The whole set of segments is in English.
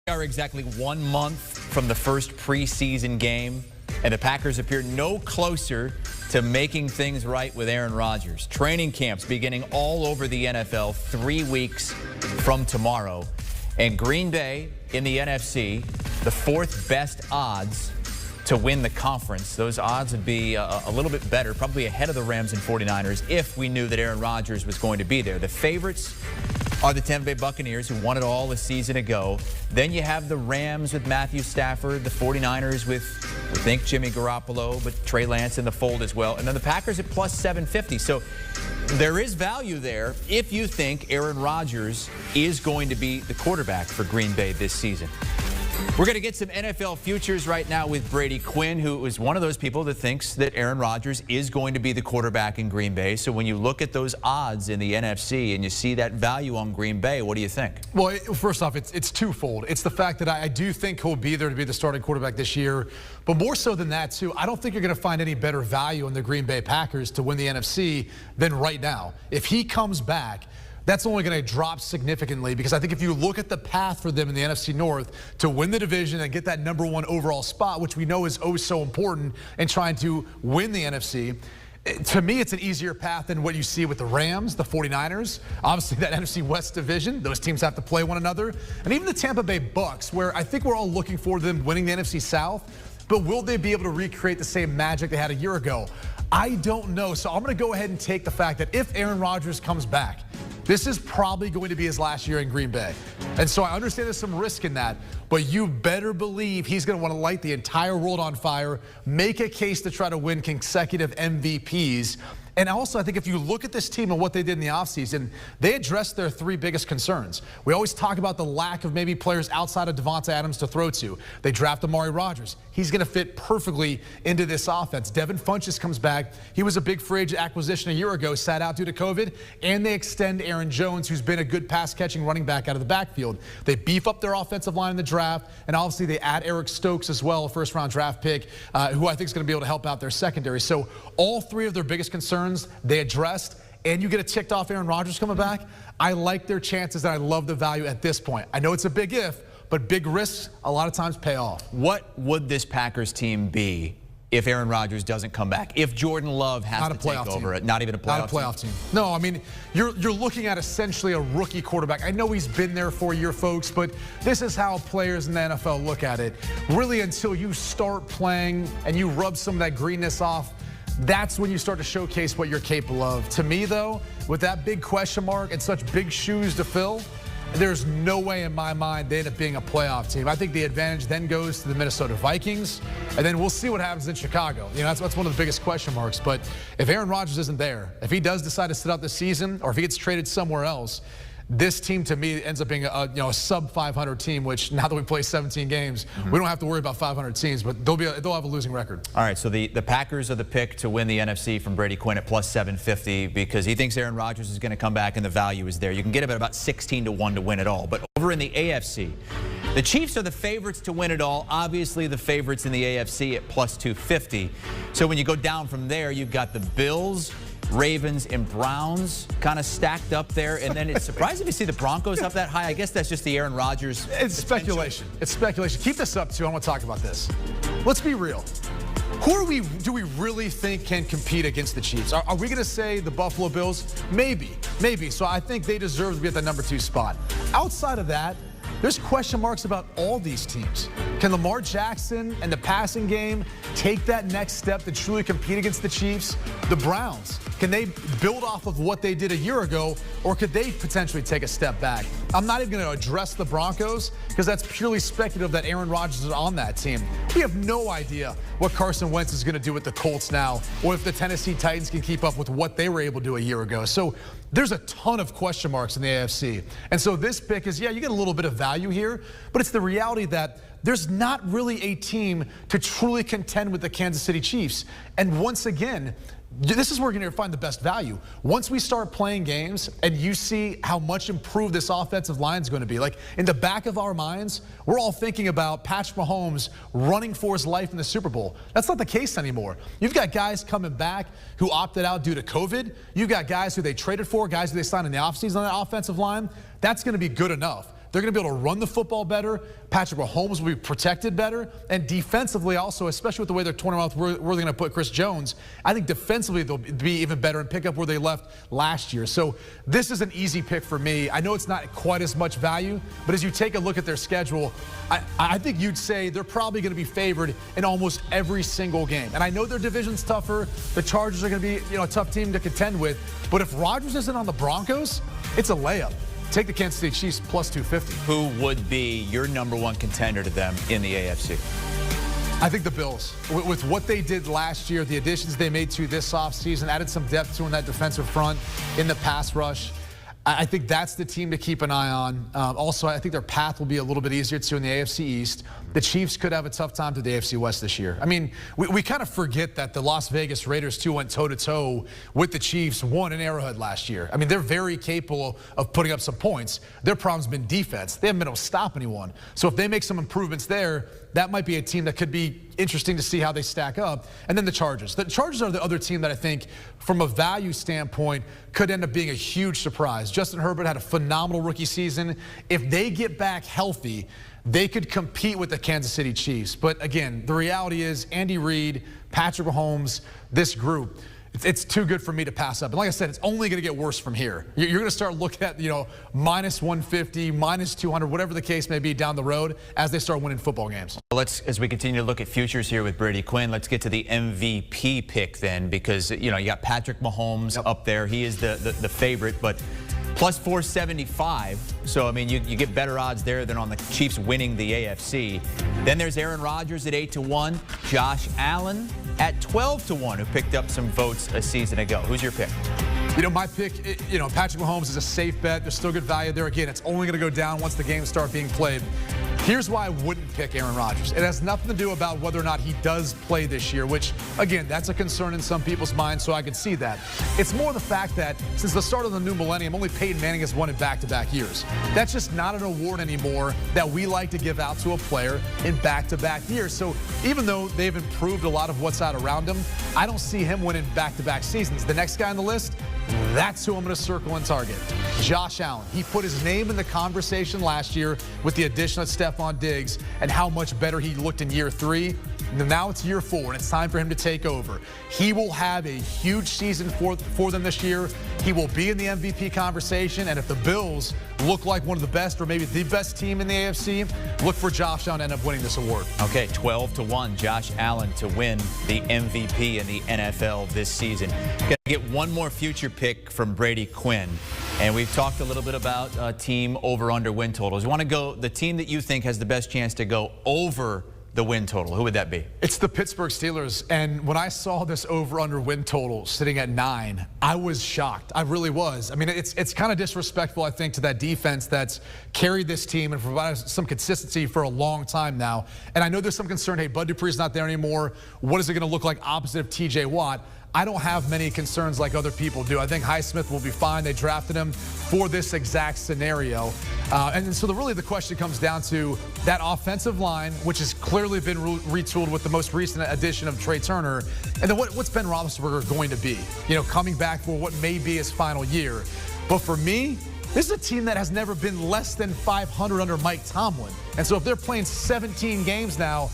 We are exactly 1 month from the first preseason game, and the Packers appear no closer to making things right with Aaron Rodgers. Training camps beginning all over the NFL 3 weeks from tomorrow. And Green Bay in the NFC, the fourth best odds to win the conference. Those odds would be a little bit better, probably ahead of the Rams and 49ers if we knew that Aaron Rodgers was going to be there. The favorites are the Tampa Bay Buccaneers, who won it all a season ago. Then you have the Rams with Matthew Stafford, the 49ers with, we think, Jimmy Garoppolo, but Trey Lance in the fold as well. And then the Packers at plus 750. So there is value there if you think Aaron Rodgers is going to be the quarterback for Green Bay this season. We're going to get some NFL futures right now with Brady Quinn, who is one of those people that thinks that Aaron Rodgers is going to be the quarterback in Green Bay. So when you look at those odds in the NFC and you see that value on Green Bay, what do you think? Well, first off, it's twofold. It's the fact that I do think he'll be there to be the starting quarterback this year. But more so than that, too, I don't think you're going to find any better value in the Green Bay Packers to win the NFC than right now. If he comes back, that's only going to drop significantly, because I think if you look at the path for them in the NFC North to win the division and get that #1 overall spot, which we know is oh so important in trying to win the NFC, to me, it's an easier path than what you see with the Rams, the 49ers, obviously that NFC West division. Those teams have to play one another. And even the Tampa Bay Bucks, where I think we're all looking for them winning the NFC South. But will they be able to recreate the same magic they had a year ago? I don't know. So I'm going to go ahead and take the fact that if Aaron Rodgers comes back, this is probably going to be his last year in Green Bay. And so I understand there's some risk in that, but you better believe he's going to want to light the entire world on fire, make a case to try to win consecutive MVPs. And also, I think if you look at this team and what they did in the offseason, they addressed their 3 biggest concerns. We always talk about the lack of maybe players outside of Devonta Adams to throw to. They draft Amari Rodgers. He's going to fit perfectly into this offense. Devin Funchess comes back. He was a big free agent acquisition a year ago, sat out due to COVID. And they extend Aaron Jones, who's been a good pass-catching running back out of the backfield. They beef up their offensive line in the draft. And obviously, they add Eric Stokes as well, a first-round draft pick, who I think is going to be able to help out their secondary. So all 3 of their biggest concerns they addressed, and you get a ticked off Aaron Rodgers coming back. I like their chances, and I love the value at this point. I know it's a big if, but big risks a lot of times pay off. What would this Packers team be if Aaron Rodgers doesn't come back? If Jordan Love has to take over it, not even a playoff team? No, I mean, you're looking at essentially a rookie quarterback. I know he's been there for a year, folks, but this is how players in the NFL look at it. Really, until you start playing and you rub some of that greenness off, that's when you start to showcase what you're capable of. To me, though, with that big question mark and such big shoes to fill, there's no way in my mind they end up being a playoff team. I think the advantage then goes to the Minnesota Vikings, and then we'll see what happens in Chicago. You know, that's one of the biggest question marks. But if Aaron Rodgers isn't there, if he does decide to sit out this season, or if he gets traded somewhere else, this team, to me, ends up being a sub-500 team, which now that we play 17 games, we don't have to worry about 500 teams, but they'll have a losing record. All right, so the Packers are the pick to win the NFC from Brady Quinn at plus 750 because he thinks Aaron Rodgers is going to come back and the value is there. You can get him at about 16 to 1 to win it all. But over in the AFC, the Chiefs are the favorites to win it all. Obviously, the favorites in the AFC at plus 250. So when you go down from there, you've got the Bills, Ravens, and Browns kind of stacked up there. And then it's surprising to see the Broncos up that high. I guess that's just the Aaron Rodgers. It's speculation. It's speculation. Keep this up, too. I want to talk about this. Let's be real. Who do we really think can compete against the Chiefs? Are we going to say the Buffalo Bills? Maybe. So I think they deserve to be at the #2 spot. Outside of that, there's question marks about all these teams. Can Lamar Jackson and the passing game take that next step to truly compete against the Chiefs? The Browns, can they build off of what they did a year ago, or could they potentially take a step back? I'm not even going to address the Broncos because that's purely speculative that Aaron Rodgers is on that team. We have no idea what Carson Wentz is going to do with the Colts now, or if the Tennessee Titans can keep up with what they were able to do a year ago. So there's a ton of question marks in the AFC. And so this pick is, yeah, you get a little bit of value here, but it's the reality that there's not really a team to truly contend with the Kansas City Chiefs. And once again, this is where we're going to find the best value. Once we start playing games and you see how much improved this offensive line is going to be, like in the back of our minds, we're all thinking about Patrick Mahomes running for his life in the Super Bowl. That's not the case anymore. You've got guys coming back who opted out due to COVID. You've got guys who they traded for, guys who they signed in the offseason on that offensive line. That's going to be good enough. They're going to be able to run the football better. Patrick Mahomes will be protected better. And defensively also, especially with the way they're torn around where they're going to put Chris Jones, I think defensively they'll be even better and pick up where they left last year. So this is an easy pick for me. I know it's not quite as much value, but as you take a look at their schedule, I think you'd say they're probably going to be favored in almost every single game. And I know their division's tougher. The Chargers are going to be, a tough team to contend with. But if Rodgers isn't on the Broncos, it's a layup. Take the Kansas City Chiefs plus 250. Who would be your #1 contender to them in the AFC? I think the Bills. With what they did last year, the additions they made to this offseason, added some depth to in that defensive front in the pass rush. I think that's the team to keep an eye on. Also, I think their path will be a little bit easier too in the AFC East. The Chiefs could have a tough time to the AFC West this year. I mean, we kind of forget that the Las Vegas Raiders too went toe-to-toe with the Chiefs, won in Arrowhead last year. I mean, they're very capable of putting up some points. Their problem's been defense. They haven't been able to stop anyone. So if they make some improvements there, that might be a team that could be interesting to see how they stack up. And then the Chargers. The Chargers are the other team that I think, from a value standpoint, could end up being a huge surprise. Justin Herbert had a phenomenal rookie season. If they get back healthy, they could compete with the Kansas City Chiefs. But again, the reality is Andy Reid, Patrick Mahomes, this group, it's too good for me to pass up. And like I said, it's only going to get worse from here. You're going to start looking at, minus 150, minus 200, whatever the case may be down the road as they start winning football games. As we continue to look at futures here with Brady Quinn, let's get to the MVP pick then, because, you got Patrick Mahomes up there. He is the favorite, but plus 475. So, I mean, you get better odds there than on the Chiefs winning the AFC. Then there's Aaron Rodgers at 8-1, Josh Allen at 12-1, who picked up some votes a season ago. Who's your pick? My pick, Patrick Mahomes is a safe bet. There's still good value there. Again, it's only going to go down once the games start being played. Here's why I wouldn't pick Aaron Rodgers. It has nothing to do about whether or not he does play this year, which, again, that's a concern in some people's minds, so I can see that. It's more the fact that since the start of the new millennium, only Peyton Manning has won in back-to-back years. That's just not an award anymore that we like to give out to a player in back-to-back years. So even though they've improved a lot of what's out around him, I don't see him winning back-to-back seasons. The next guy on the list, that's who I'm going to circle and target. Josh Allen. He put his name in the conversation last year with the addition of Stephon Diggs and how much better he looked in year 3. Now it's year 4, and it's time for him to take over. He will have a huge season for them this year. He will be in the MVP conversation, and if the Bills look like one of the best or maybe the best team in the AFC, look for Josh Allen to end up winning this award. Okay, 12-1, Josh Allen to win the MVP in the NFL this season. Gonna get one more future pick from Brady Quinn, and we've talked a little bit about team over/under win totals. You want to go the team that you think has the best chance to go over the win total. Who would that be? It's the Pittsburgh Steelers. And when I saw this over/under win total sitting at 9, I was shocked. I really was. I mean, it's kind of disrespectful, I think, to that defense that's carried this team and provided some consistency for a long time now. And I know there's some concern, hey, Bud Dupree's not there anymore. What is it going to look like opposite of TJ Watt? I don't have many concerns like other people do. I think Highsmith will be fine. They drafted him for this exact scenario. And so really the question comes down to that offensive line, which has clearly been retooled with the most recent addition of Trey Turner. And then what's Ben Roethlisberger going to be? Coming back for what may be his final year. But for me, this is a team that has never been less than 500 under Mike Tomlin. And so if they're playing 17 games now,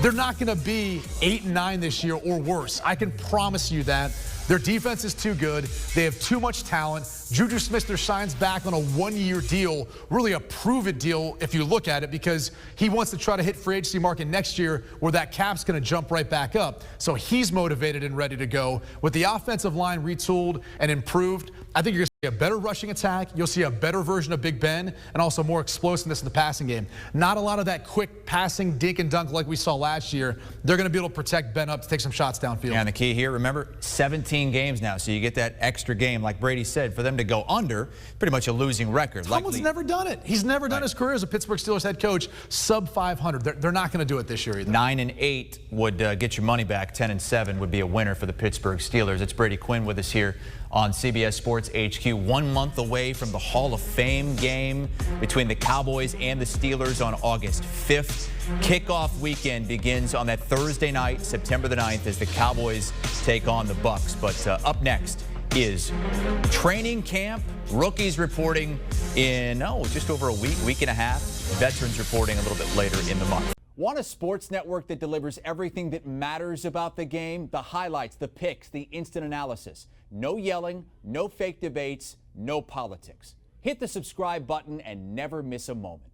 they're not going to be 8-9 this year or worse. I can promise you that. Their defense is too good. They have too much talent. Juju Smith-Schuster signs back on a 1-year deal, really a prove-it deal if you look at it, because he wants to try to hit free agency market next year where that cap's going to jump right back up. So he's motivated and ready to go. With the offensive line retooled and improved, I think you're going to see a better rushing attack. You'll see a better version of Big Ben and also more explosiveness in the passing game. Not a lot of that quick passing dink and dunk like we saw last year. They're going to be able to protect Ben up to take some shots downfield. Yeah, and the key here, remember, 17 games now, so you get that extra game. Like Brady said, for them to go under, pretty much a losing record. Tomlin's never done it. He's never done his career as a Pittsburgh Steelers head coach sub 500. They're not going to do it this year either. 9-8 would get your money back. 10-7 would be a winner for the Pittsburgh Steelers. It's Brady Quinn with us here on CBS Sports HQ. 1 month away from the Hall of Fame game between the Cowboys and the Steelers on August 5th. Kickoff weekend begins on that Thursday night, September the 9th, as the Cowboys take on the Bucs. But up next, is training camp. Rookies reporting in, just over a week and a half. Veterans reporting a little bit later in the month. Want a sports network that delivers everything that matters about the game? The highlights, the picks, the instant analysis. No yelling, no fake debates, no politics. Hit the subscribe button and never miss a moment.